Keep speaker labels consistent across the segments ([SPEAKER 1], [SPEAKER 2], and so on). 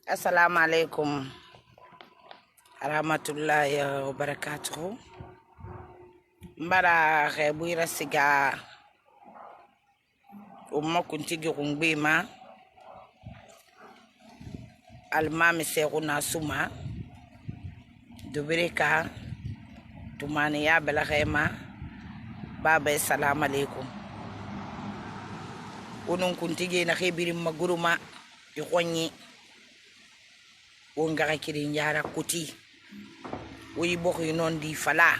[SPEAKER 1] Assalamualaikum warahmatullahi wabarakatuh. Mbara buira siga umma kuntigi kungbima almami seguna suma dubrika tumani ya belakhema baba assalamu alaikum unun kuntigi na khibiri maguruma ikhonyi wonga kirin yara kuti oyi bokhi non di fala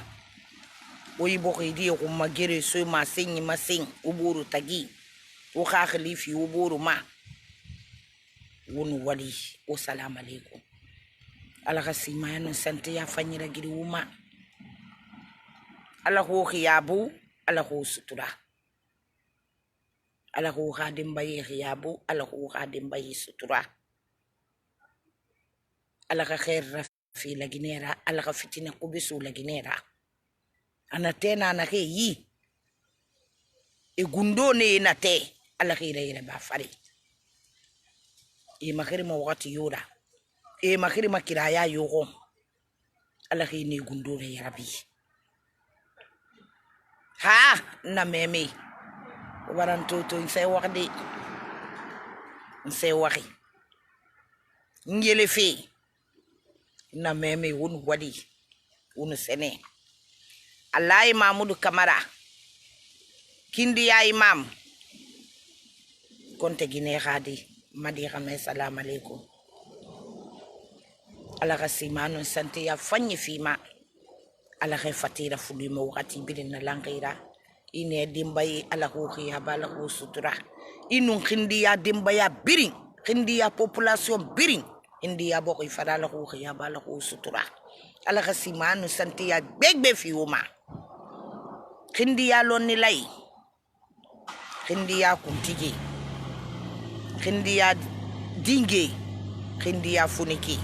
[SPEAKER 1] oyi bokhi di ko magere so ma sinyi masin uburu tagi o khakhli fi uburu ma won wali o salam alaikum ala khasima non sante ya fanyira giri wuma ala ko khiyabu ala ko sutura ala ko khadim baye khiyabu ala ko khadim baye sutura ala ka khair rafi la ginera ala ka fitina kubisu la ginera ana tena na ke yi e gundo ne na te ala khira ira ba fari e makhiri ma wakati yura e makhiri ma kiraya yogo ala khini gundo re rabi ha na meme waran toto sai wakdi sai waki ngele fe na meme won wadi won sene Allah Mamudu Kamara kindi ya imam konte gine khadi madi khame salam alaikum ala kasimano sante ya fanyi fima ala khay fatira fudi mo wakati bidin na langira ine dimbayi ala ko khiya bala ko sutura inun kindi ya dimbaya birin kindi ya population birin India boko ifadala ko khiya bala ko sutura ala kasimano sante ya begbe fi wuma kindi ya lonni lay kindi ya kuntigi kindi ya dinge kindi ya funiki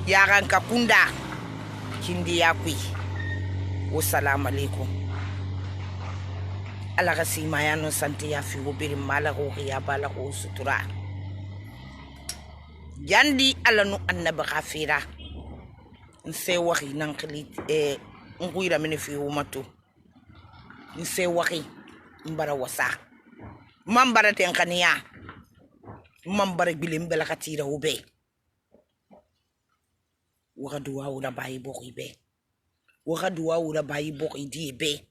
[SPEAKER 1] ya ranka kunda kindi ya kui wassalamu alaikum ala kasimano sante ya fi wubiri mala ko khiya bala ko sutura jandi alanu annaba khafira nse waxi nankli nguira mini fi umatu nse waxi mbara wasa mambara tenkaniya mambara bilim bela khatira ube waxa duwa wura bayi bokhi be waxa duwa wura bayi bokhi di be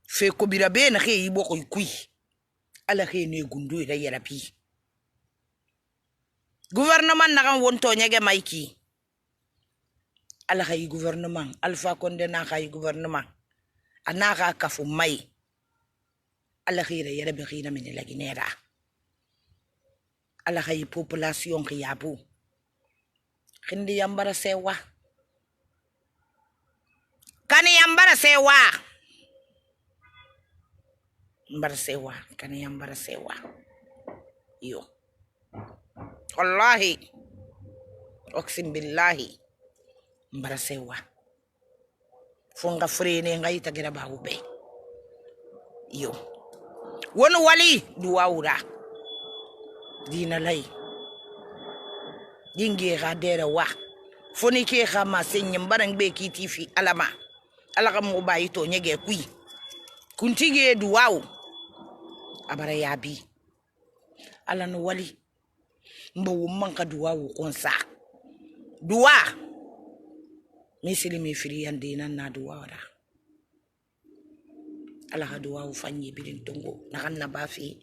[SPEAKER 1] fe ko birabe na xey bokhi kuy ala xey ne gundu ida yarapi gouvernement nakan wonto nyege maiki ala khay gouvernement Alpha Condé na khay gouvernement anaka kafu mai ala khira yere be khina min la ginera ala khay population khiyabu khindi yambara sewa kani yambara sewa mbara sewa kani yambara sewa yo wallahi oksim billahi mbara sewa fonga frene ngai tagira babu be yo won wali duwaura dina lay dinge gadera wa foni ke khama senye mbarang be kiti fi alama alaka mo bayito nyege kui kuntige duwaw abara yabi ala no wali mbo manka duwa wo konsa duwa misili mi firi yande nan na duwa wara ala ha duwa wo fanyi bidin tongo na kan na ba fi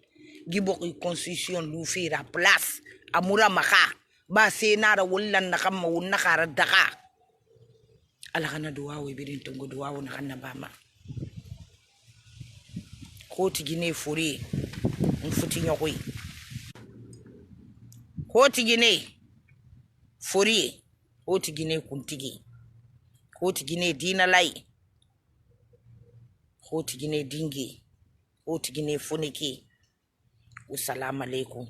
[SPEAKER 1] gibo ko constitution lu fira place amura maka ba senara wallan na kam won na khara daka ala kana duwa wo bidin tongo duwa wo na kan na ba ma ko tigine furi mfuti nyokoy hoti gine fori hoti gine kuntigi hoti gine dina lai hoti gine dingi hoti gine funiki wassalamu alaikum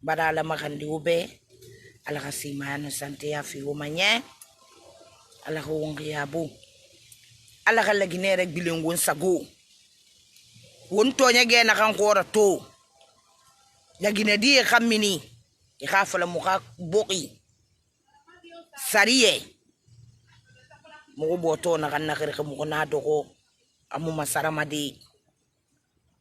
[SPEAKER 1] badala makandi ube ala kasimano sante ya fi wumanye ala ko wongi yabu ala kala gine rek bilengon sago won tonya ge na kan ko to lagina di khamini ikhafala muka boki sariye mugo boto na kan nakere mugo na doko amu masara madi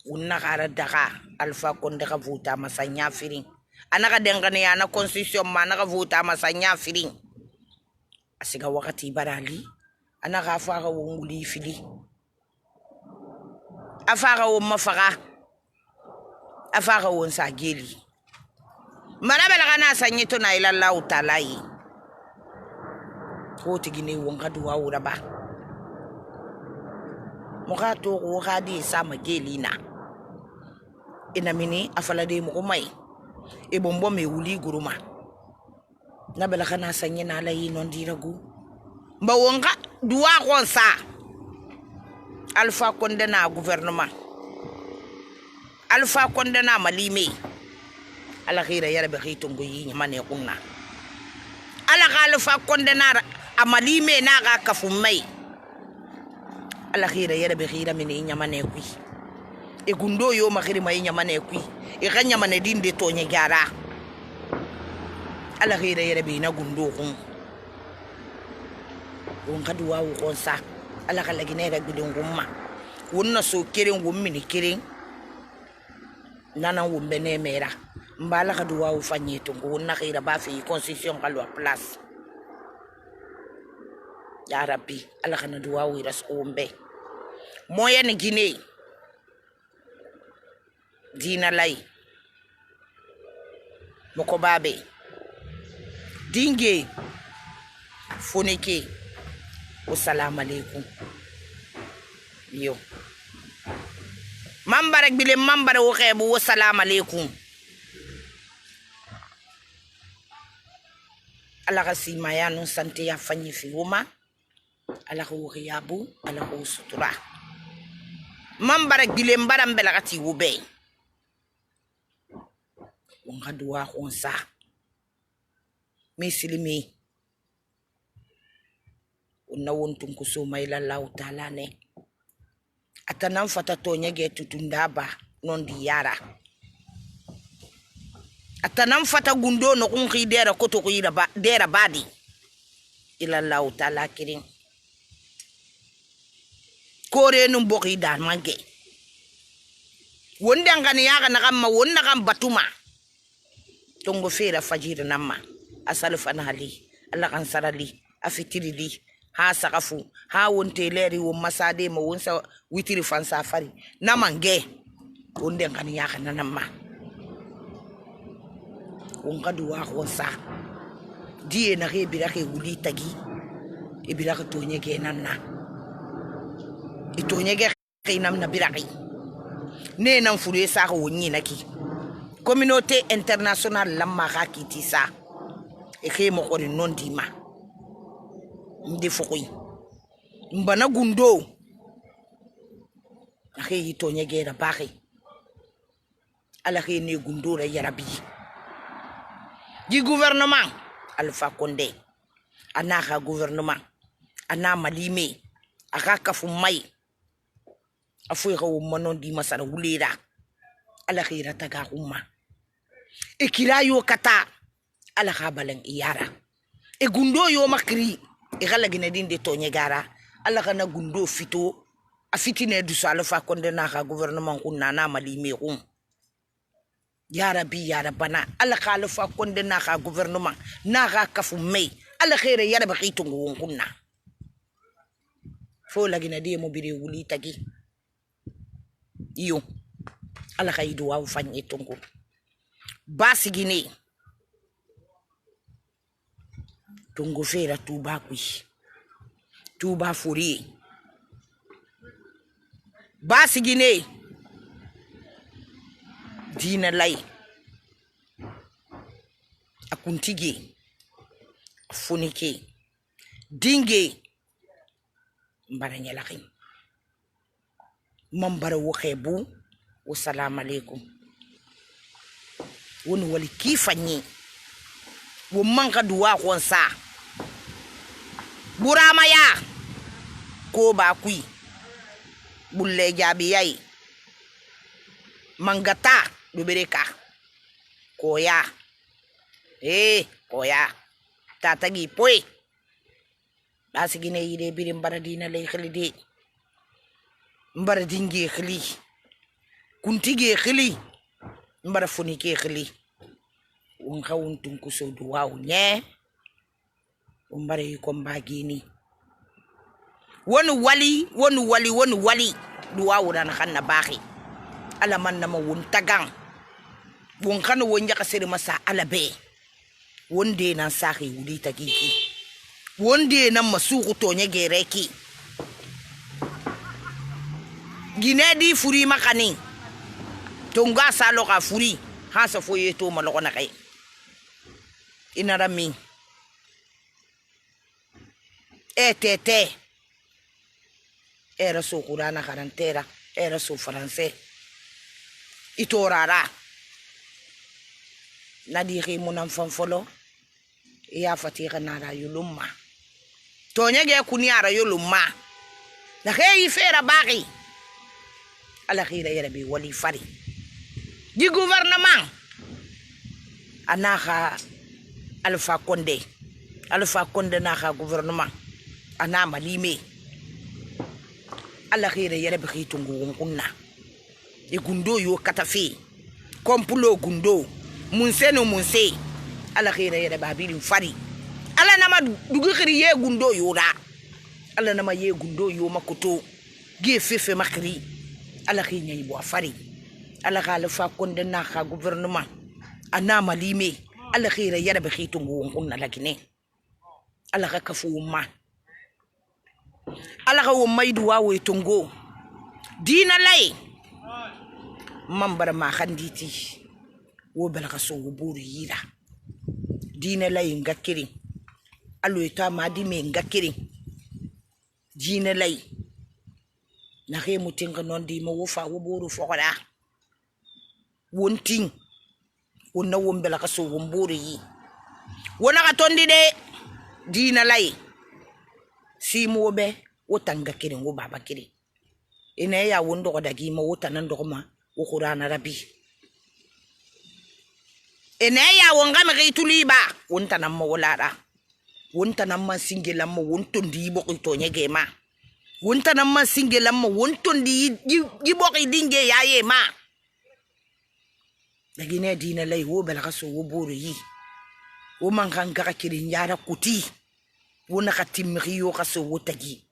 [SPEAKER 1] unna kara daka alfa konde ka vuta masanya firing anaka dengane ana constitution manaka vuta masanya firing asiga wakati barali anaka fara wonguli fili afara wo mafaka afara wo nsageli manabela kana sanyito na ila Allah taala yi ko tigine wonga duwa uraba muka to ko hadi sama gelina ina mini afalade mu mai e bombo me wuli guruma na bela kana sanye na layi non diragu mba wonga duwa konsa alfa condena gouvernement alfa condena malime ala khira yarbe khitungo yi nyamane kunna ala alfa condena amalime na ga kafumai ala khira yarbe khira mini nyamane kui e gundo yo makhiri mai nyamane kui e ganya mane dinde to nya gara ala khira yarbe na gundo kun won kadu wa ko sa ala kala gine ga gudun gumma wonna so kirin gummi ni kirin nana wumbe ne mera mbala kadu wa fanye to wonna khira ba fi constitution kalwa place ya rabbi ala kana duwa wi ras umbe moya ni gine dina lay moko babe dinge funike assalamu alaikum yo mambara bile mambara wo xebu assalamu alaikum ala kasima ya non sante ya fanyi fi wuma ala ko yabu ala ko sutura mambara bile mbara mbela kati wube wonga duwa onsa misilimi na wontun kusuma ila Allah taala ne atanan fata to nyege tutundaba non di yara atanan fata gundo no kun khidera koto ko ira ba dera badi ila Allah taala kirin kore num boki dan mangi wonde ngani yaga na kamma wonna kam batuma tongo fera fajir namma asal fanali Allah kan sarali afitiri di ha sakafu ha wonte leri wo masade mo wonsa witiri fan safari namange wonde ngani yaga na namma wonga duwa wonsa die na ke birake wuli tagi e birake to nyege nanna ito nyege kainam na birake ne nan fure sa ko wonni naki communauté internationale lamma ka kitisa e ke mo ko non dima ndi fukui mbana gundo ake ito nyege ra baki ala ke ne gundo ra yarabi di gouvernement Alpha Condé anaka gouvernement ana malime aka kafumai afuy ko monon di masara wulira ala khira taga umma e kirayo kata ala khabalan iyara e gundo yo makri e gala gine dinde to nyegara ala kana gundo fito afitine du Alpha Condé naka gouvernement kunna na malime kum ya rabbi ya rabbana ala Alpha Condé naka gouvernement naka kafumai ala khira yara bakitu kunna fo la gine di mo biri wuli tagi iyo ala kaidu wa ufanye tungu basi gine tungu fera tuba kui tuba furi basi gine dina lai akuntigi funike dinge mbaranya lakin mambara wo xebu wassalamu alaikum woni wali kifanyi wo manka duwa konsa burama ya ko ba kui bulle jabi yai mangata do bereka koya koya tatagi poy basi gine yide birim bara dina lay xeli de mbara dinge xeli kuntige xeli mbara funike xeli won xawun tunku so du waw nye mbara yi ko mbagini wonu wali du waw dan xanna baxi ala man nama won tagang won xana won jaka sere masa ala be wonde nan saxi wudi tagiki wonde nan masuku to nyege reki ginedi furi makani tonga salo ka furi hasa foye to maloko na kay inarami etete era so qurana karantera era so français itorara nadiri munam fanfolo ya fatira nara yulumma tonyege kuniara yulumma la xey fera bari ala khira yara bi wali fari di gouvernement anaka Alpha Condé naka gouvernement ana malime ala khira yara bi khitungu kunna e gundo yo katafi komplo gundo munse ala khira yara babili fari ala nama dugu khiri ye gundo yo da ala nama ye gundo yo makoto ge fefe makri ala khinya ibo fari ala Alpha Condé naka gouvernement ana malime ala khira yara bi khitungu kunna lakine ala ka kafu ma ala ka wo maidu wawe tongo dina lay mambara ma khanditi wo balaka so buru yira dina lay ngakiri alo eta ma di me ngakiri dina lay na xe mutinga non di mo wo fa wo buru fokoda wonting wonna wo balaka so buru yi wona ka tondi de dina lay si mo be wo tanga kiri wo baba kiri ina ya wondo ko dagi mo wo tanan do ma wo qur'ana rabbi ina ya wonga me tuli ba wonta nam mo wala wonta nam ma singela mo wonto ndi bo ko to nyege ma wonta nam ma singela mo wonto ndi gi bo ki dinge yaye ma dagi ne dina lay wo bala kaso wo boro yi wo man kan ga kiri nyara kuti wona katimri yo kaso wo tagi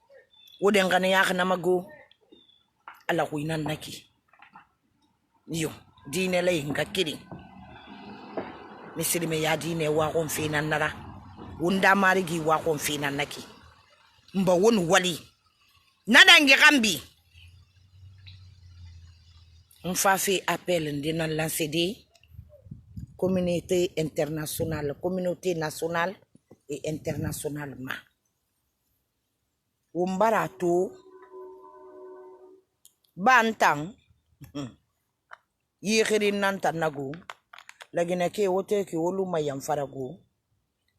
[SPEAKER 1] wo den gana ya na mago ala ko inan naki yo dina lay ngakiri misiri me ya dine wa kon fina nara wunda marigi wa kon fina naki mba won wali nadangi gambi on fa fait appel ndina lancer des communauté nationale et internationalement wombara to bantang yekhirin nanta nago lagina ke wote ke wolu mayam farago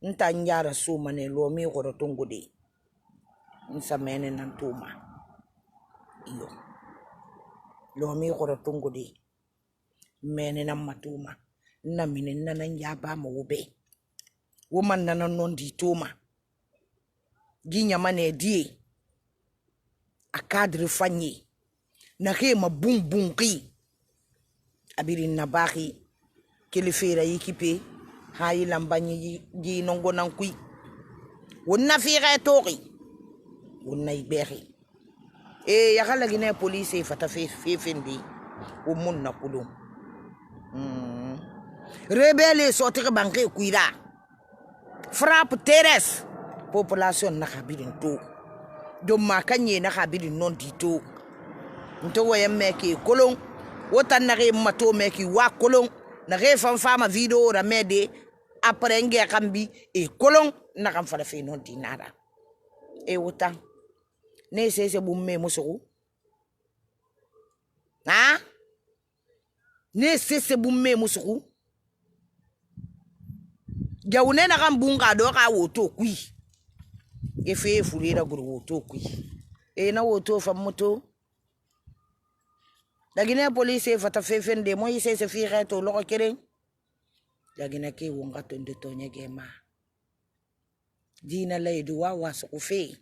[SPEAKER 1] nta njara suma ne lomi goro tungudi nsamene nan tuma iyo lomi goro tungudi mene nan matuma na minen nan njaba mo wobe woman nan non di tuma ginya mane die a cadre fanyi na ke ma bum ki abirin na baki kilifera yikipe hayi lambanyi ji nongo nankui wonna fira tori wonna iberi yakala gine police fata fendi o munna kulu rebelle sotir banque kuira frappe terrestre population na kabirin to do makanye na kabirin non dito nto wayemme ke kolon wotan na re mato meki wa kolon na re fama video ramede après nge kambi e kolon na kam fala fe non dinara e wotan ne sese bumme musuku ha ne sese bumme musuku jawne na kam bunga do ka woto kui e fe fulira guru woto kui e na woto famoto la Guinée police fata fefende mo yise se fire to loko keren jagina ke wonga tonde tonye gema dina lay du wa wasu fe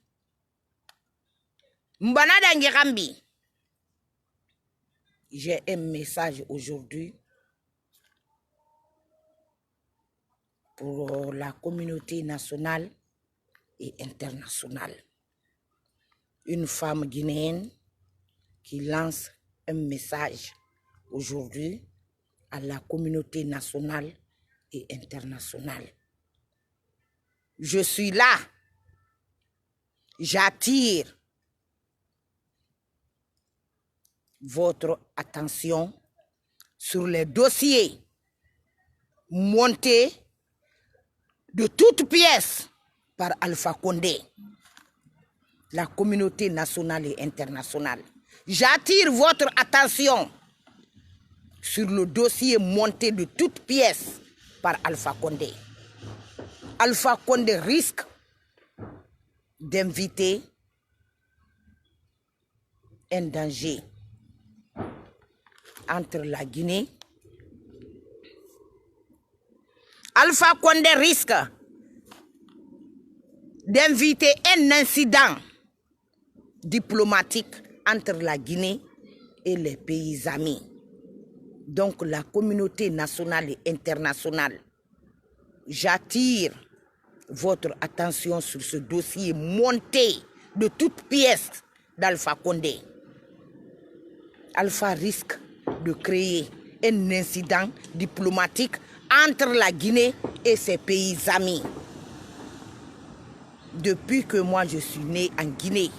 [SPEAKER 1] mbana dangi gambi. J'ai un message aujourd'hui pour la communauté nationale et internationale. Une femme guinéenne qui lance un message aujourd'hui à la communauté nationale et internationale. Je suis là. J'attire votre attention sur les dossiers montés de toutes pièces par Alpha Condé, la communauté nationale et internationale. J'attire votre attention sur le dossier monté de toutes pièces par Alpha Condé. Alpha Condé risque d'inviter un danger entre la Guinée. Alpha Condé risque d'inviter un incident diplomatique entre la Guinée et les pays amis. Donc la communauté nationale et internationale, j'attire votre attention sur ce dossier monté de toutes pièces d'Alpha Condé. Alpha risque de créer un incident diplomatique entre la Guinée et ses pays amis. Depuis que moi je suis né en Guinée,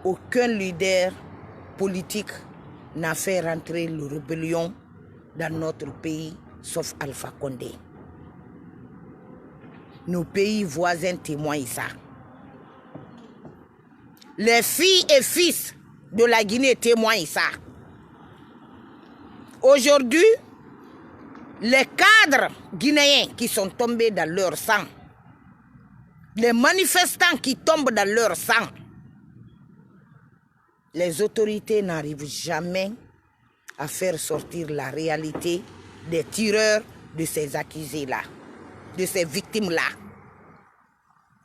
[SPEAKER 1] aucun leader politique n'a fait rentrer la rébellion dans notre pays, sauf Alpha Condé. Nos pays voisins témoignent ça. Les filles et fils de la Guinée témoignent ça. Aujourd'hui, les cadres guinéens qui sont tombés dans leur sang, les manifestants qui tombent dans leur sang, les autorités n'arrivent jamais à faire sortir la réalité des tireurs de ces accusés-là, de ces victimes-là.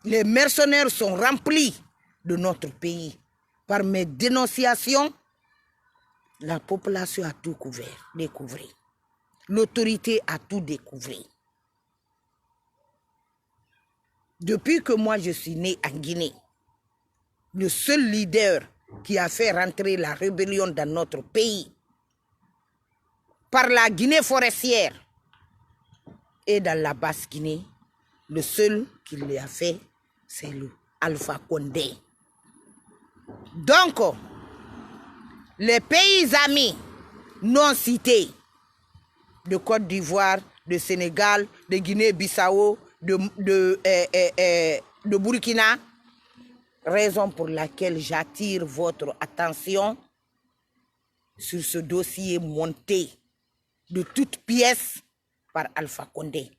[SPEAKER 1] Les mercenaires sont remplis de notre pays. Par mes dénonciations, la population a tout découvert. L'autorité a tout découvert. Depuis que moi je suis né en Guinée, le seul leader qui a fait rentrer la rébellion dans notre pays par la Guinée forestière et dans la Basse-Guinée, le seul qui l'a fait, c'est le Alpha Condé. Donc, les pays amis non cités de Côte d'Ivoire, de Sénégal, de Guinée-Bissau, de Burkina, raison pour laquelle j'attire votre attention sur ce dossier monté de toutes pièces par Alpha Condé,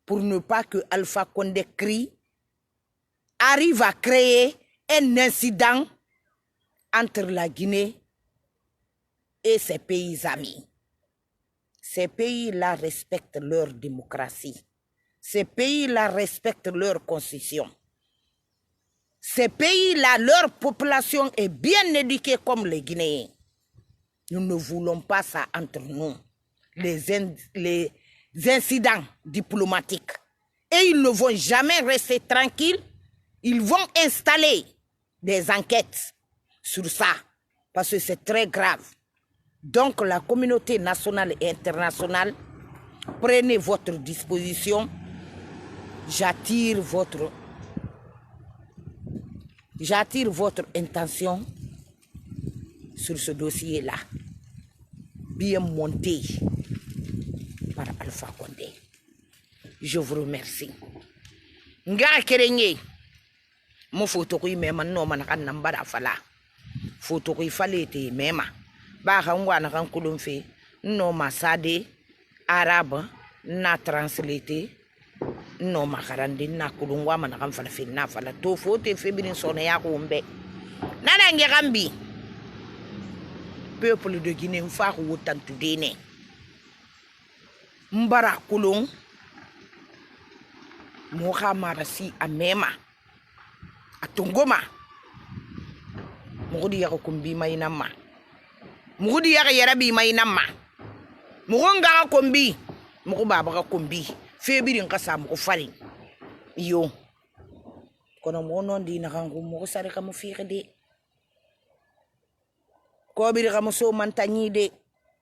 [SPEAKER 1] pour ne pas que Alpha Condé arrive à créer un incident entre la Guinée et ses pays amis. Ces pays-là respectent leur démocratie. Ces pays-là respectent leur constitution. Ces pays-là, leur population est bien éduquée comme les Guinéens. Nous ne voulons pas ça entre nous, les incidents diplomatiques. Et ils ne vont jamais rester tranquilles. Ils vont installer des enquêtes sur ça, parce que c'est très grave. Donc la communauté nationale et internationale, prenez votre disposition. J'attire votre intention sur ce dossier-là, bien monté par Alpha Condé. Je vous remercie. Nga kerenye mo photo ko mema no man kan nambara fala photo ko falete mema ba kan wana kan kulumfe no masade arabe na translate no makarandi na kulungwa man kan fala fin na fala to photo féminin sone ya ko mbe nana nge gambi peuple de Guinée mfa ko wotantu dene mbara kulung moha marasi amema atungoma mugudi ya kumbi mainama mugudi ya yarabi mainama mugonga kombi mugo baba ka kombi febirin kasa mugo fari iyo kono mono ndi na kangu mugo sare ka mu fixe de ko biri ka muso mantanyi de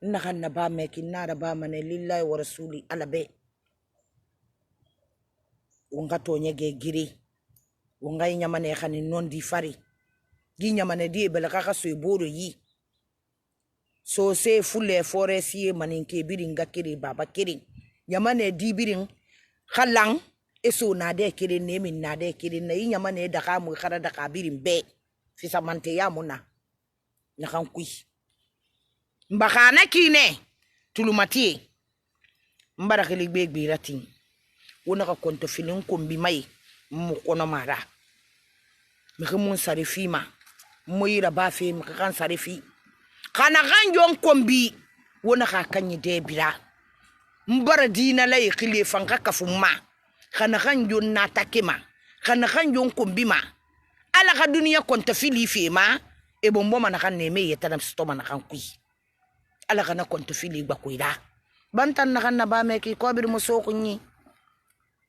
[SPEAKER 1] na kan na ba me kinara ba mane lillahi wa rasuli alabe wonga to nyege giri wonga nyamane khani non di fari gi nyamane di bela ka so boro yi so se fulle foresi manin ke birin ga kiri baba kiri nyamane di birin khalang eso na de kiri ne min na de kiri na nyamane da ka mu khara da ka birin be fi samante ya muna na kan kui mbakana kine tulumati mbara khili begbi ratin wona ka konto filin kombi mai mu kono mara mi mun sarifi ma moyira ba fe mi kan sarifi kana kan jon kombi wona ka kanyi de bira mbara dina lay khile fanka kafuma kana kan jon na takema kana kan jon kombi ma ala ka duniya konto fili fe ma e bombo mana kan ne me yeta stoma na kan kui ala kana konto fili ba kuida bantan na kan na ba me ki ko bir muso kunyi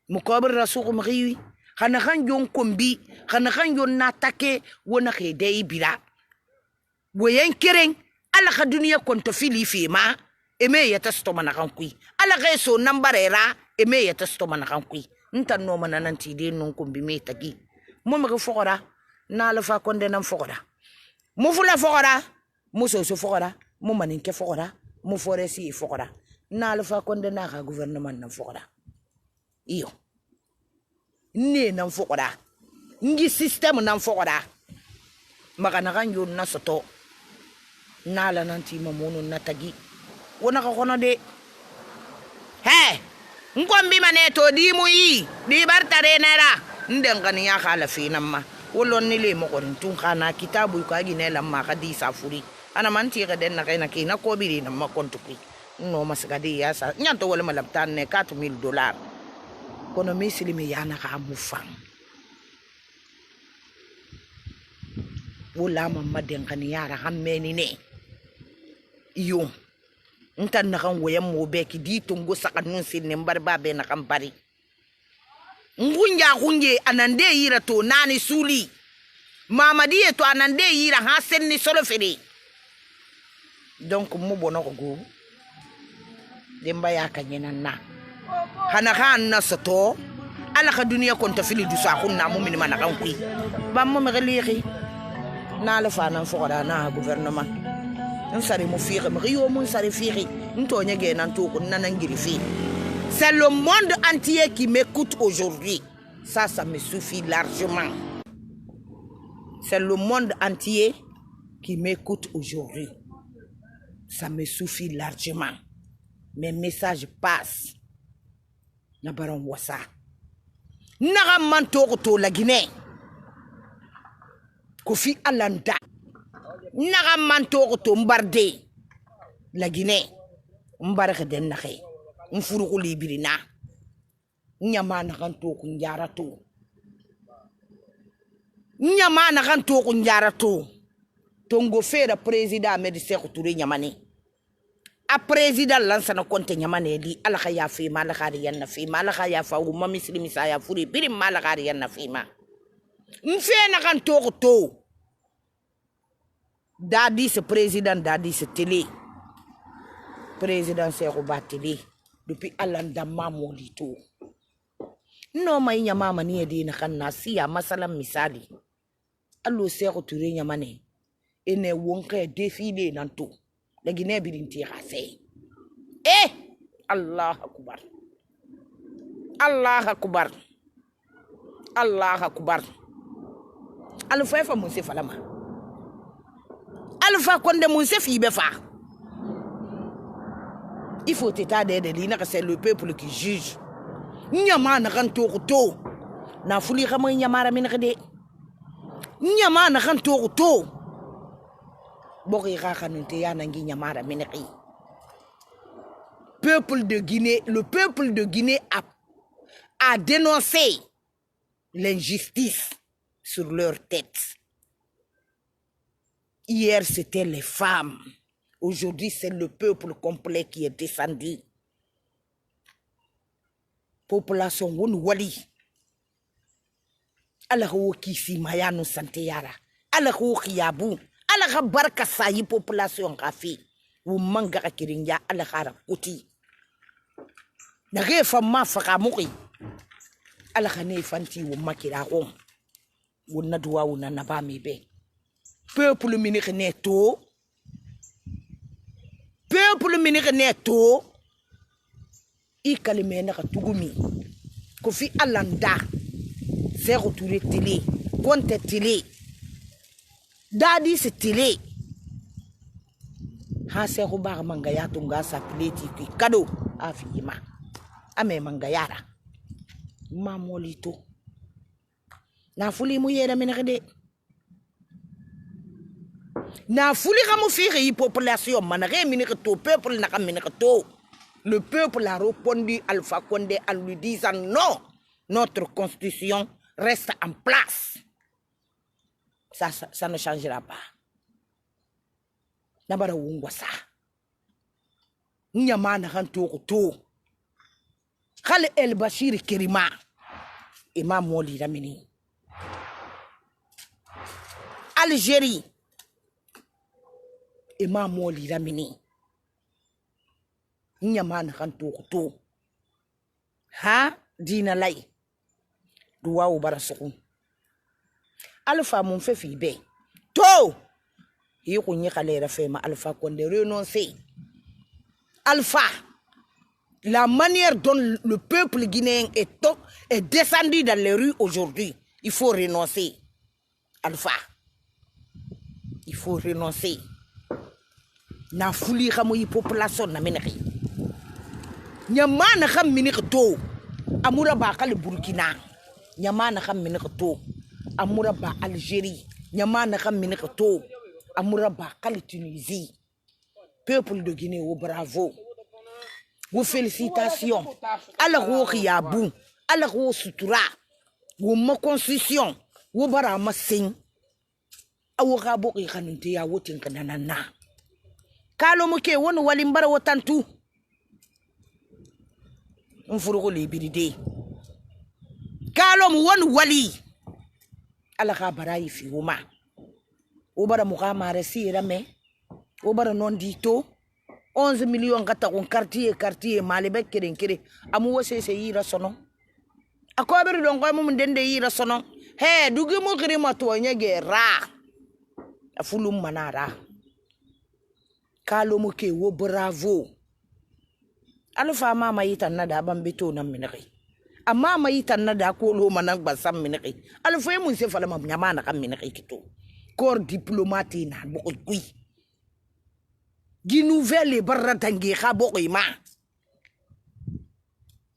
[SPEAKER 1] mukabir rasuku mriwi khana kan jon kombi khana kan jon natake wona khede ibira boyen kereng ala ka duniya konto fili fi ma eme yata stoma na kan kui ala ga so nambarera eme yata stoma na kan kui ntan no mana nanti de non kombi me tagi mo me fokora na la fa konde nan fokora mo fula fokora mo so fokora mo manin ke fokora mo foresi fokora na la fa konde na ka gouvernement nan fokora iyo ne nan fokora ngi system nan fokora maka na kan yon na soto na la nanti mamono na tagi wona ka kono de he ngombi maneto di muyi di bartare nera ndengani ya khala fina ma wolon ni le mo ko tun kana kitabu ko agi ne lamma ka di safuri ana manti ga den na kaina kina ko biri na ma kontu ki no masgadi ya sa nyanto wala malabtan ne $4,000 kono misilimi yana ka mufang wala mamma den kan yara hammeni ne iyo ntan na kan woyam mo be ki di tungo sakanun sinne mbarba be na kan bari ngunja kunje anande yira to nani suli mamadi to anande yira ha senni solo fere donc mo bono ko go demba ya kanyena na hana kan na soto ala ka duniya konta fili du sa kunna mo min mana kan kui bam mo megeliri na la fa nan fokora na gouvernement on sari mo fiire mo riyo mo sari fiire nto nyege nan to ko nan ngiri fi c'est le monde entier qui m'écoute aujourd'hui ça me suffit largement c'est le monde entier qui m'écoute aujourd'hui ça me suffit largement mes messages passent na baron wasa naga manto to la Guinée Kofi Alanda naga manto to mbarde la Guinée mbaraka den naxe mfuru ko libirina nyama na kan to ku njara to nyama na kan to ku njara to tongo fera président Medi Sékou Touré nyamane a président lansana konte nyamane di ala khaya fi mala khari yanna fi mala khaya fa u mami muslimi sa ya furi birim mala khari yanna fi ma mfe na kan to dadi ce président dadi ce télé président Sékou ba télé depuis alanda mamoli to no mai nyama mani di na kan nasiya masalan misali allo Sékou Touré nyamane ene wonke défilé nan to la Guinée birinti khase Allah akbar Allah akbar Allah akbar alfa fa mun se falama alfa konde mun se fi be fa il faut état de l'ina que c'est le peuple qui juge nyama na kan to na fuli xamay nyamara min xede nyama na kan to boki ga kanunte yana ngi nyamara miniki peuple de Guinée, le peuple de Guinée a dénoncé l'injustice sur leur tête. Hier, c'était les femmes. Aujourd'hui, c'est le peuple complet qui est descendu. Population won wali. Allah wo kisi mayano sante yara. Allah wo khiyabu. Allah barka sayi population kafi. Wo manga kirinja Allah khara kuti. Na refa ma faka muki. Allah khane fanti wo makira ko. Wo na duwa wo na ba mi be. Peuple minike neto. Peuple minike neto. I kalime na katugumi. Kofi Alanda. Zéro touré télé. Compte télé. Dadi c'est télé. Ha zéro bar mangaya tunga sa pleti ki kado afima. Ame mangayara. Ma molito. Na fuli mu yera menede. Na fuli kamu firi population manare minito peuple na kaminito. Le peuple a répondu Alpha Condé en lui disant non, notre constitution reste en place. Ça ne changera pas. Nabara wungwasa. Nyamana hanto to. Khale El Bashir Kerima. Imam Moli Ramini. Algérie. Imam Moli Ramini. Nyamana hanto to. Ha dina lay. Duwa ubara sukun. Alpha mon fait fibe. To! Il y a des femmes Alpha Condé renoncer. Alpha, la manière dont le peuple guinéen est descendu dans les rues aujourd'hui, il faut renoncer. Alpha, il faut renoncer. Na fuli kamu population na meneki. Nyamana kam miniki to. Amura ba kali Burkina. Nyamana kam miniki to. Amura ba Algérie. Nyamana kam miniki to. Amura ba kali Tunisie. Peuple de Guinée, oh bravo. Vos félicitations. Allah wo khiyabu. Allah wo sutura. Wo ma constitution. Wo bara ma sing. Awo ga bo kanunte ya wotin kanana. Kalo muke wonu walimbara wotantu. Mfuruko libiride. Kalo mu wonu wali. Allah ga barayi fi woma. Obara mukama resi rame. Obara non dito. 11 millions kata kon quartier malebe kere amu wose se yira sono. Akobere dongo mu ndende yira sono. He dugi mu kirima to nyege ra. Afulum manara. Kalo muke wo bravo. Alfa mama yitan nada bambeto na minaki. Amama yitan nada ko lo manang basam minaki. Alfa mun se fala mam nyamana kam minaki kito. Corps diplomate na bokol kui. Di nouvelle baratangi khaboima.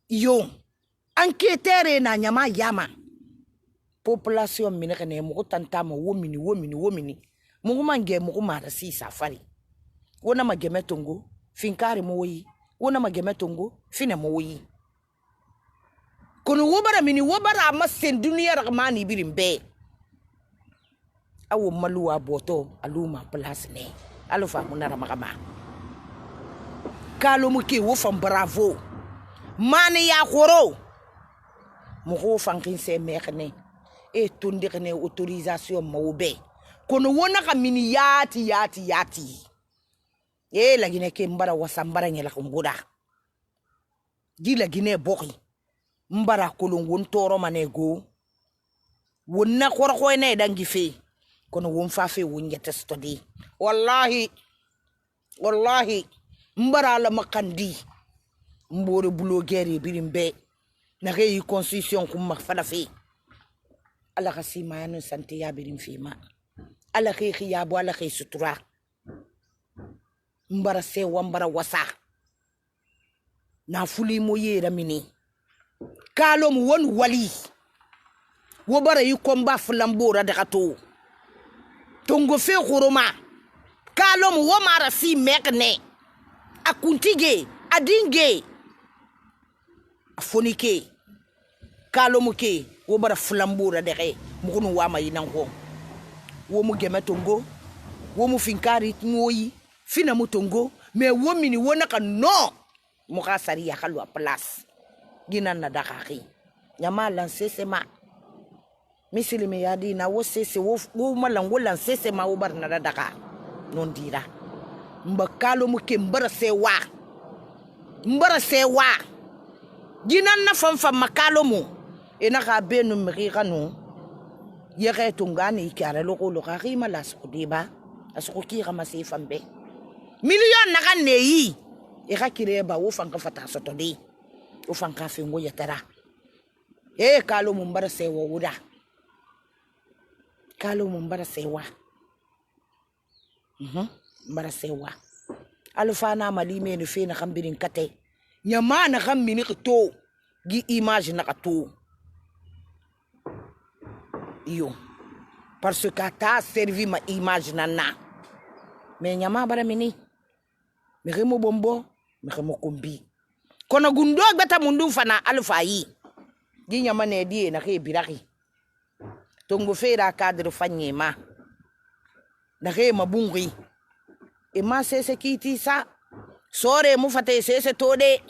[SPEAKER 1] Yo. Enquêteur na nyama yama. Population minaki ne mo tantama womini. Mo mange mo mara si safari. Wona mageme tongo finkari mo yi. Wona mageme tongo fina mo yi. Kono wobara mini wobara ma sen dunia rakmani birimbe. Awo maluwa boto aluma place ne. Alfa munara makama. Kalo muke wo fam bravo. Mane ya khoro. Mo ho fankin se mekne. E tundikne autorisation mawbe. Kono wona ka mini yati. E la Guinée ke mbara wasambara ngela kumbuda. Di la Guinée boki. Mbara kolon won toro manego. Wonna korko ne dangi fe. Kono won fa fe won yete study. Wallahi mbara la makandi. Mbore blogueur birimbe. Na yi constitution kum makfala fe. Ala khasima yanu sante ya birim fima. Ala khiyabu ala sutura. Mbara se wambara wasa. Na fuli mo yera mini. Kalo mu won wali. Wobara yi komba flambora de gato. Tongo fe khoroma. Kalo mu womara si mekne. Akuntige adinge afonike kalomuke wo bara flambura deke mukunu wa mayinan ko wo mu gemetongo wo mu finkari moyi fina mutongo me wo mini wona ka no mu ka sari ya kalwa place ginan na dakaki nyama lansese ma misili me yadi na wo sese wo malan wo lansese ma wo bar na daka non dira mbakalo mu ke mbara sewa ginan na fanfa makalo mu ina ka benu mri kanu yere tungani ikara loko loka rima las kudiba asuko kira masifambe million na kan neyi e ka kireba wo fanka fata sotodi wo fanka fingo yatara kalo mu mbara sewa wuda kalo mu mbara sewa mbara sewa alfana malime ni fe na kambirin kate nyama na kambini to gi image na to yo parce que ta servi ma image nana me nyama bara mini me remo bombo me remo kombi kono gundo gbata mundu fana alfa yi gi nyama ne die na ke biraki tongo fera cadre fanyema na ke mabungi e ma sese kiti sa sore mu fate sese tode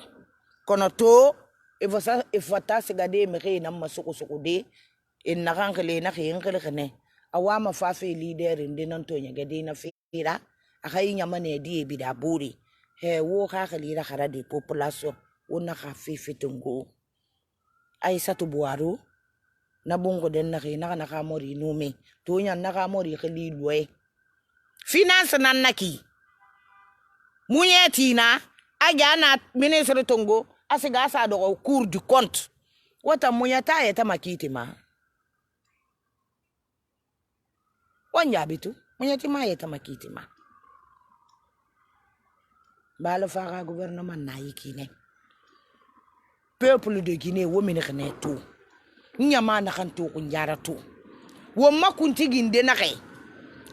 [SPEAKER 1] kono to e fata sigade me ke na masuko de in nakankele na kinkele kene awama fafe leader ndinan to nyagade na fira akai nyamane die bidaburi wo ka khalira kharadi population wona ka fifi tungo Aïssatou Boaro na bongo den na ka mori nume to nya na ka mori khali loye finance nan naki munyeti na ajana ministre tongo asiga sa do cour du compte wata munyata eta makiti ma wanya bitu munyati ma eta makiti ma balo fara gouvernement na yikine peuple de Guinée wo mine khane to nyama na kan to kunjara to wo makunti ginde na kai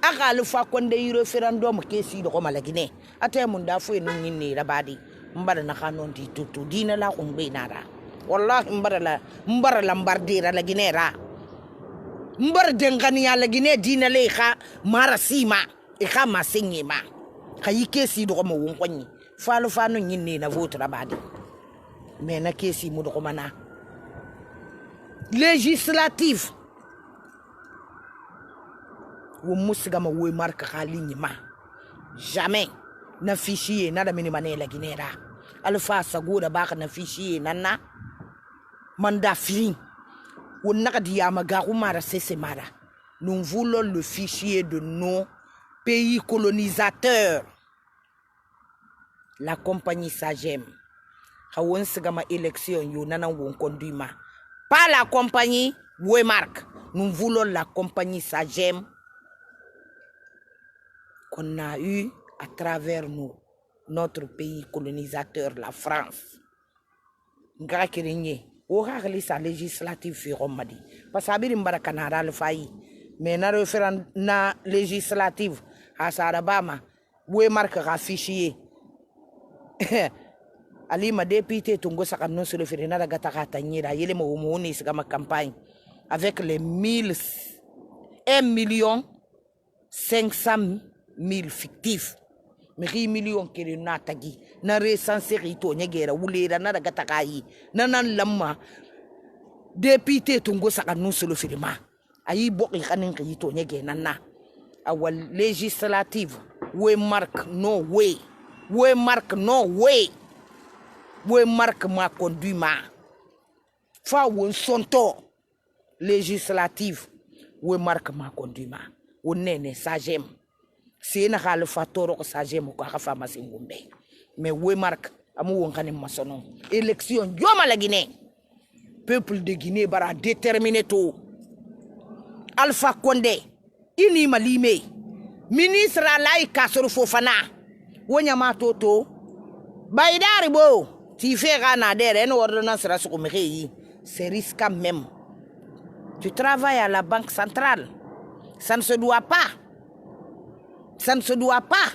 [SPEAKER 1] aka lufa konde referendum kesi do ko malagine ate mun da fo en nyinni rabadi mbara na kanon di tutu dina la ko ngbe nara wallahi mbara la mbardira la ginera mbar dengani ya la gine dina le kha marasima e kha masingima khayi kesi do ko mo won konni falu fanu nyinni na vote rabadi mais na kesi mu do ko mana législative wo musiga ma wo marka khaligne ma jamais na fichier na da mini manela ginera alfa sagoda baka na fichier nanna manda fin wo naka diya maga umara sese mara nous voulons le fichier de nos pays colonisateurs la compagnie Sagem hawon siga ma élection yo nana won conduima pas la compagnie Wemark. Nous voulons la compagnie Sagem qu'on a eu à travers nous, notre pays colonisateur, la France. Nga kirinye, o hakali sa législative fi romadi. Pasabiri mbara kanara le fayi. Mais na référendum na législative à Sarabama, Wemark a fichier. Ali ma député tungo saka non sur le fédéral da gata kata nyira yele mo umuni sika ma campagne avec les 1,500,000 fictifs mais 1 million kiri na tagi na recensé rito nyegera wulera na da gata kai nanan lamma député tungo saka non sur le fédéral ayi boki kanin rito nyegena na awal législative Wemark no way Wemark no way Wemark ma conduit ma fa won sonto législative Wemark ma conduit ma wonene Sagem c'est na khal fatoro ko Sagem ko ka fama singumbe mais Wemark amu won kanim masono élection joma la Guinée peuple de Guinée bara déterminé tout Alpha Condé ini malime ministre alay kasoro Fofana wonyama toto baydari bo ti fait gana derrière une ordonnance c'est risqué même. Tu travailles à la banque centrale. Ça ne se doit pas. Ça ne se doit pas.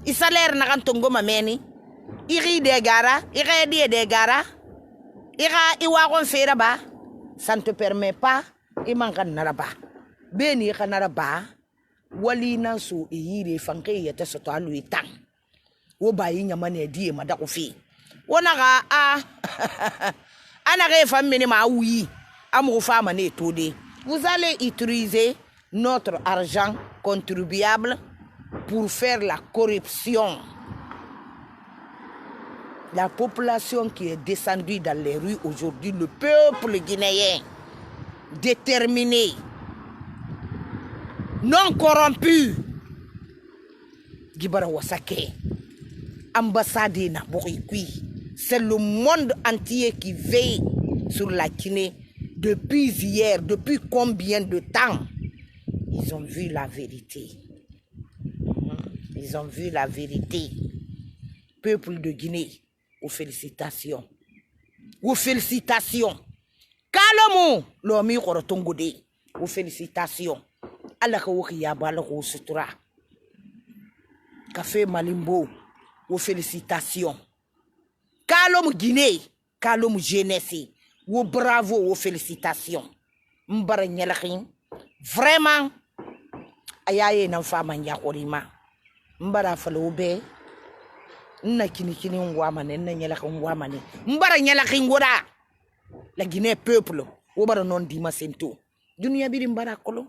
[SPEAKER 1] Il salaire n'a pas tongo mameni. iri de gara ira de gara ira iwa kon fera ba ça ne te permet pas imankan naraba beni kanaraba wali nan so iyire fanke yete soto alu itang wo bayi nyamane die madako fi wona ga ana ga famine ma oui amu fama ne tode. Vous allez utiliser notre argent contribuable pour faire la corruption. La population qui est descendue dans les rues aujourd'hui, le peuple guinéen, déterminé, non corrompu, Gibara Wasake, ambassade na Borikui, c'est le monde entier qui veille sur la Guinée depuis hier, depuis combien de temps? Ils ont vu la vérité. Ils ont vu la vérité. Peuple de Guinée, aux félicitations. Aux félicitations. Kalomo, l'homme korotongode. Aux félicitations. Allah kawakiyaba la sutura. Café Malimbo, aux félicitations. Kalomo Guinée, Kalomo jeunesse. Ou bravo, aux félicitations. Mbara nyalakin. Vraiment, ayaye na fama nyakorima. Mbara falobe. Nna kini ngwamane, nna nyalakin ngwamane. Mbara nyalakin ngora. La Guinée peuple. Obara non dima sento. Dunia biri mbara kolo.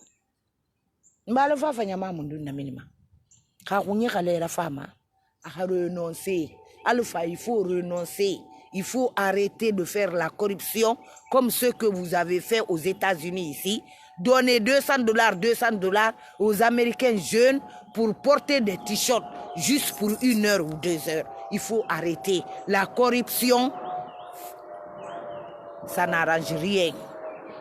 [SPEAKER 1] Mbala fafa nyama mundu na minima. Kakunye kale la fama. A renoncer. Alpha, il faut renoncer. Il faut arrêter de faire la corruption comme ce que vous avez fait aux États-Unis ici. Donner $200 aux Américains jeunes pour porter des t-shirts juste pour 1 heure ou 2 heures. Il faut arrêter. La corruption, ça n'arrange rien.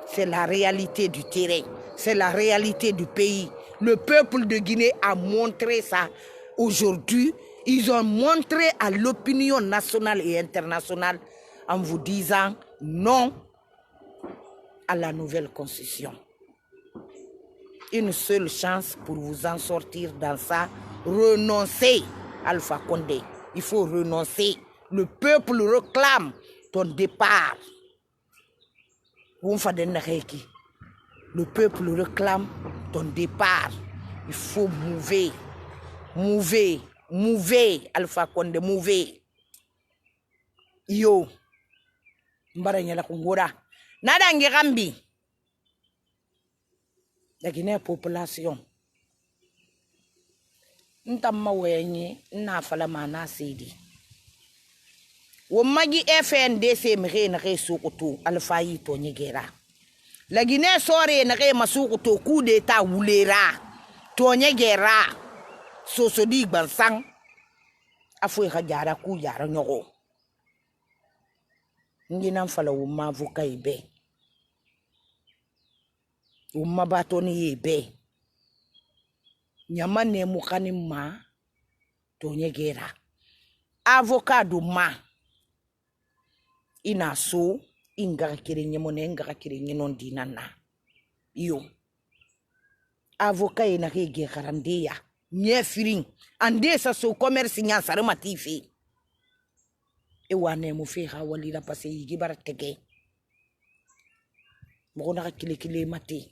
[SPEAKER 1] C'est la réalité du terrain. C'est la réalité du pays. Le peuple de Guinée a montré ça aujourd'hui. Ils ont montré à l'opinion nationale et internationale en vous disant non à la nouvelle constitution. Une seule chance pour vous en sortir dans ça, renoncer, Alpha Condé. Il faut renoncer. Le peuple réclame ton départ. Le peuple réclame ton départ. Il faut mouver. Mouver. Mouver, Alpha Condé, mouver. Yo. Mbara nyala kungura. Nada ngirambi. La Guinée population. Ntamma wenye na fala mana sidi. Wo magi FNDC mre na re sokoto Alpha yi to nyegera. La Guinée sore na re masukoto coup d'état wulera. To nyegera. So di bansang afwe khajara ku yara nyogo ngina mfala umma vuka ibe umma batoni ibe nyamane mukani ma to nyegera avocado ma ina so inga kirenye monenga kirenye non dinana yo avocat ina kege karandeya nye firing ande sa so commerce nya sare matifi e wane mu fi ha wali la passé yi baratege mo na kile mati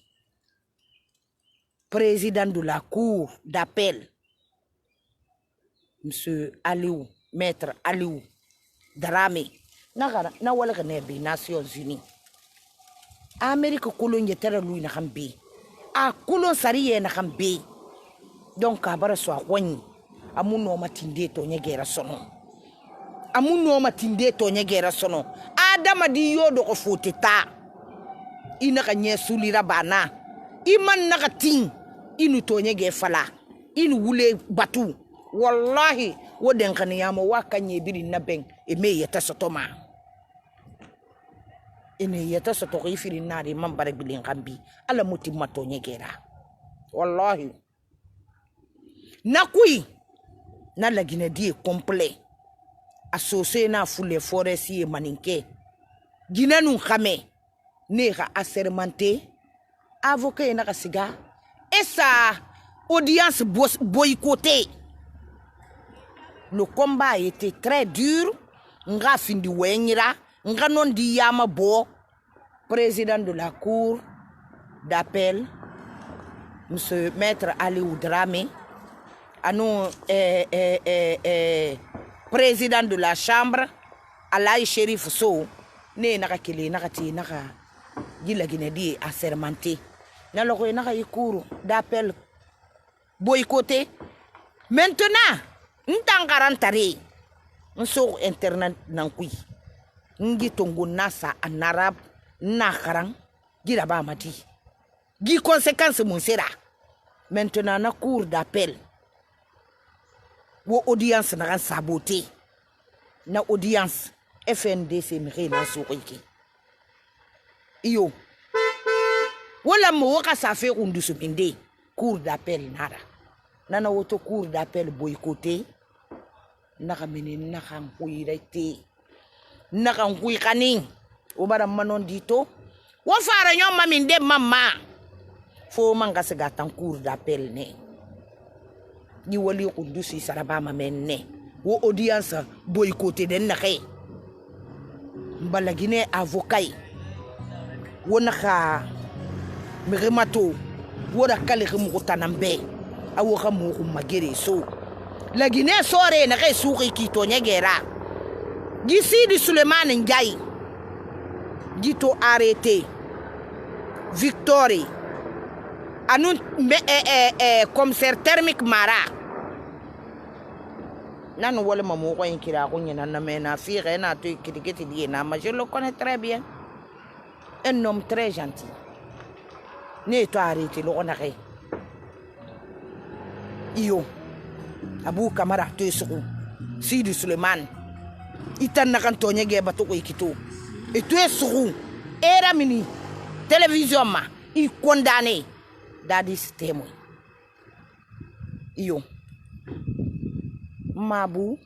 [SPEAKER 1] président de la cour d'appel monsieur Aliou maître Aliou Dramé na wala ka ne bi Nations Unies Amérique colonie terre lui na kambi a kulon sariye na kambi. Donc, abara so akwani amuno matinde to nyegera sono. Amuno matinde to nyegera sono. Adama di yodo ko foteta. Ina kanye sulira bana. Iman nakating inu to nyege fala. Inu wule batu. Wallahi woden kaniyamo wakanye biri nabeng eme yeta sotoma. Ene yeta soto ifiri nari mambare bilin kambi. Ala muti mato nyegera. Wallahi. Nakui na la Guinée die complet associé na foule forestier maninke Guinée nous xamé ne ga assermenté avocat na siga et ça audience boycotté Le combat a été très dur. Nga findi wenyira, nga non di yama bo, président de la cour d'appel, monsieur Maître Ali Oudrame, anou président de la chambre, Alaï Sherif So, ne naka kili naka ti naka gila ginedi assermenté. Naloko naka cour d'appel boycotté. Maintenant, n'tangarantari. Nsok internet nankui ngi tongo nasa en arabe nakarang gira ba mati gi conséquence mon sera maintenant na cour d'appel wo audience na saboté na audience FNDC mi na sokoiki iyo wala mo waka sa fe kundu subinde cour d'appel nara nana woto cour d'appel boycotté naka mini naka nkui raite naka nkui kani ubara manon dito wo fara nyom mamin de mama fo manga sega tan cour d'appel ne ni wali kundusi saraba mamenne wo audience boycotté den nake mbalagine avocat wo naka mirimato wo da kale mu tanambe awo xamu magere so la Guinée sore na kay suki kito nyegera gisi di Suleiman Ndiaye gito arrêté Victory anun commissaire thermique Mara nan wala mamu ko inkira ko nyana na mena fi na to kitiketi di na ma je le connais très bien un homme très gentil ne to arrêté lo onare iyo Abu Kamara to suku Sidi Suleiman itan na kan tonyege bato ko ikito et to suku era mini télévision ma i condamné dadi système iyo mabu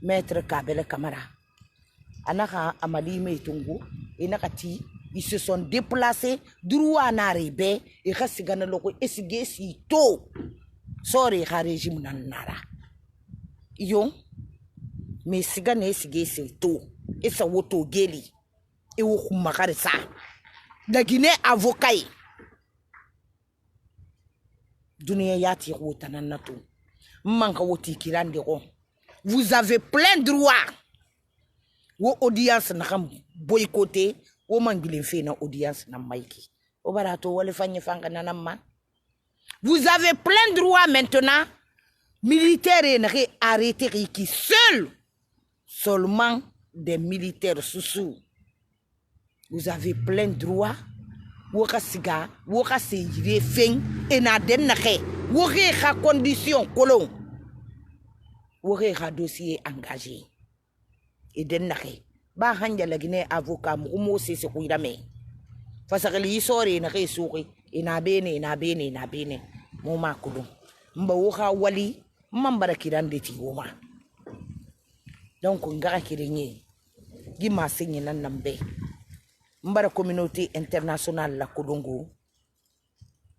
[SPEAKER 1] maître Kabele Kamara anaka amali metungu inakati ils se sont déplacés droit na rebe et khasigana loko esigesi to sorry ha régime nanara yo mais sigane esigesi to esa woto geli e wo kumakare sa da Guinée avocat dunia yati wotana natu manka woti kirande ko vous avez plein droit wo audience na kam boycotté wo mangile fe na audience na maiki o barato wala fanye fanga nanamma. Vous avez plein droit maintenant militaires et arrêtés qui seulement des militaires sous. Vous avez plein droit wakasiga wakasi fin et na den nake wore condition colon wore dossier engagé et den nake ba hanja la Guinée avocat mo se kuirame fasakali sore na ke suki ina bene mo makulu mba woka wali mambara kirande ti woma donc ngara kirenye gi masenye nan nambe mbara communauté internationale la kudungu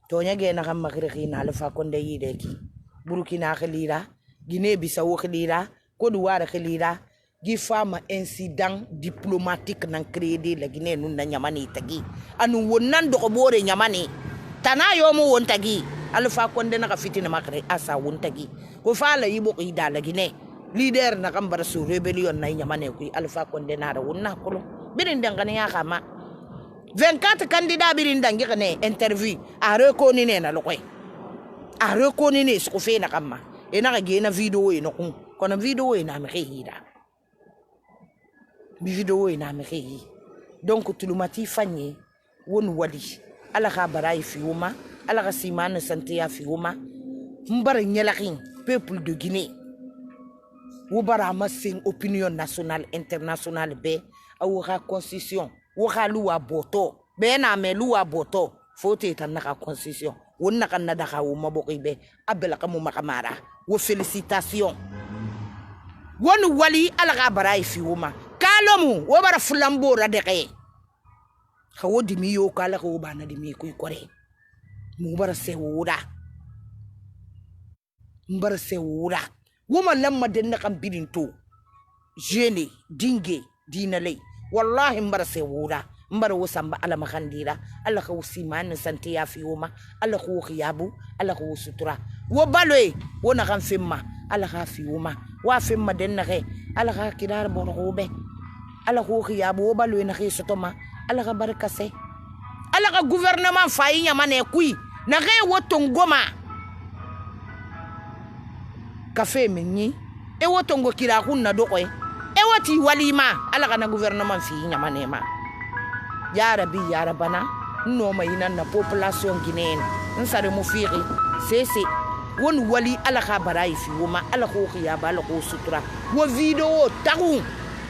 [SPEAKER 1] to nyage na kam magreki na alfa konde yideki Burkina khalira Guinée Bissau khalira Côte d'Ivoire khalira gi fama incident diplomatique nan créé la Guinée nun na nyamani tagi anu wonan do bore nyamani tana yomo won tagi alfa konde na fitina makre asa won tagi ko fala yibo ida la Guinée leader na kam bar su rebellion na nyamane ko alfa konde na wonna ko birin dangane ya kama 24 candidats birin dangi kane interview a reconnu ne na lokoy a reconnu ne ko fe na kama e na ga na video e no ko na video e na me hida bi video e na me hi donc tulumati fanye won wali ala ka baray fi wuma ala ka simane santé ya fi wuma mbar nyelakin peuple de Guinée wo bara massing opinion nationale internationale be awura constitution wo khalu wa boto be na me lu wa boto fote tan naka constitution won naka nadaka wo maboki be abela kamu makamara wo félicitations won wali ala ka baray fi wuma kalomu wo bara flambo radeke khawo dimi yo kala ko bana dimi kuy kore mu bara se wura mbara se wura woma lamma den kan birinto jene dinge dinale wallahi mbara se wura mbara wosamba ala makandira ala ka usimana santi ya fi woma ala ko khiyabu ala ko sutura wo balwe wona kan femma ala ka fi woma wa femma den na ke ala ka kidar bo ko be ala ko khiyabu wo balwe na ke sotoma ala ka barka se ala ka gouvernement fayi nyamane kui na ke wotongoma kafe menyi e wotongo kira kunna do koy e wati walima ala kana gouvernement fi nyamane ma ya rabbi ya rabana no mayina na population guinéenne nsare mo fiqi sese won wali ala ka baray fi woma ala ko khiya ba ala ko sutura wo video tagu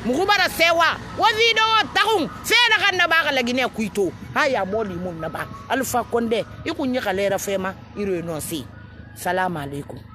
[SPEAKER 1] mugubara sewa wo video tagu fena kan na ba la guinée kuito haya moli mum na ba alfa konde ikunyi kalera fema iro no si salam alaikum